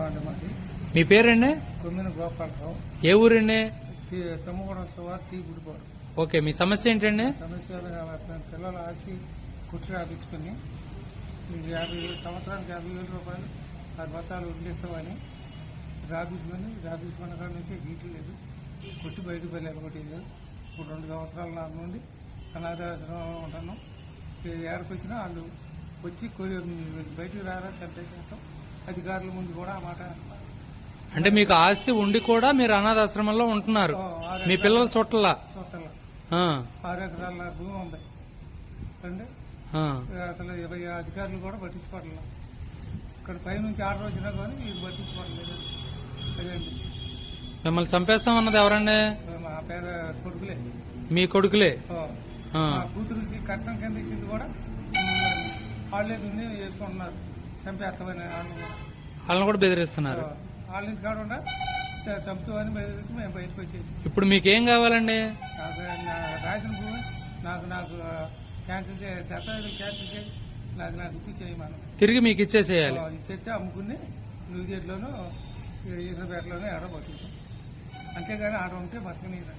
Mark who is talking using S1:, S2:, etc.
S1: అండి మాది.
S2: మీ పేరండి?
S1: కొమ్మిన గోపాలరావు.
S2: ఏ ఊరండి?
S1: తమ్మగూడెం శివారు టీ గుడిపోవడం.
S2: ఓకే, మీ సమస్య ఏంటండి?
S1: సమస్య పిల్లల ఆస్తి కుట్టి రాపించుకుని 50 సంవత్సరానికి 50,000 రూపాయలు 6 బత్తాలు వడ్లిస్తామని రాపించుకున్న కాడ నుంచి గీట్లు లేదు. కొట్టి బయటకు వెళ్ళి ఎలగొట్టేది. ఇప్పుడు 2 సంవత్సరాల నాటి నుండి అనాథాశ్రమంలో ఉంటాను. ఏడకు వచ్చినా వాళ్ళు వచ్చి బయటకు రారా చంపేస్తాం. అధికారుల ముందు కూడా ఆ మాట.
S2: అంటే మీకు ఆస్తి ఉండి కూడా మీరు అనాథాశ్రమంలో ఉంటున్నారు. మీ పిల్లలు చుట్టలా
S1: 6 ఎకరాల భూమి ఉంది అండి. అసలు అధికారులు కూడా పట్టించుకోవట్లేదు. ఇక్కడ పైనుంచి ఆర్డర్ వచ్చినా కానీ వీళ్ళు పట్టించుకోవట్లేదు. అదేంటి
S2: మిమ్మల్ని చంపేస్తామన్నది ఎవరండి?
S1: మా పేరు కొడుకులే.
S2: మీ కొడుకులే?
S1: మా కూతురికి కట్నం కింద ఇచ్చింది కూడా వాళ్ళే దున్ని వేసుకుంటున్నారు. చంపేస్తామని
S2: వాళ్ళని కూడా బెదిరిస్తున్నారు.
S1: వాళ్ళ ఇంటి కాడ ఉండ చంపుతామని బెదిరించి మేము బయటకు వచ్చేది.
S2: ఇప్పుడు మీకేం కావాలండి?
S1: నాకు రాసిన భూమి నాకు క్యాన్సిల్ చేయాలి. దత్తరాజులు క్యాన్సిల్ చేసి నాకు ఇప్పించేయి. మనం
S2: తిరిగి మీకు ఇచ్చేసేయాలి.
S1: ఇచ్చేస్తే అమ్ముకుని న్యూజియట్లోనూ ఈశ్వరపేటలోనూ ఎక్కడ బతుకుతాం. అంతేగాని ఆడ ఉంటే బతకనీరు.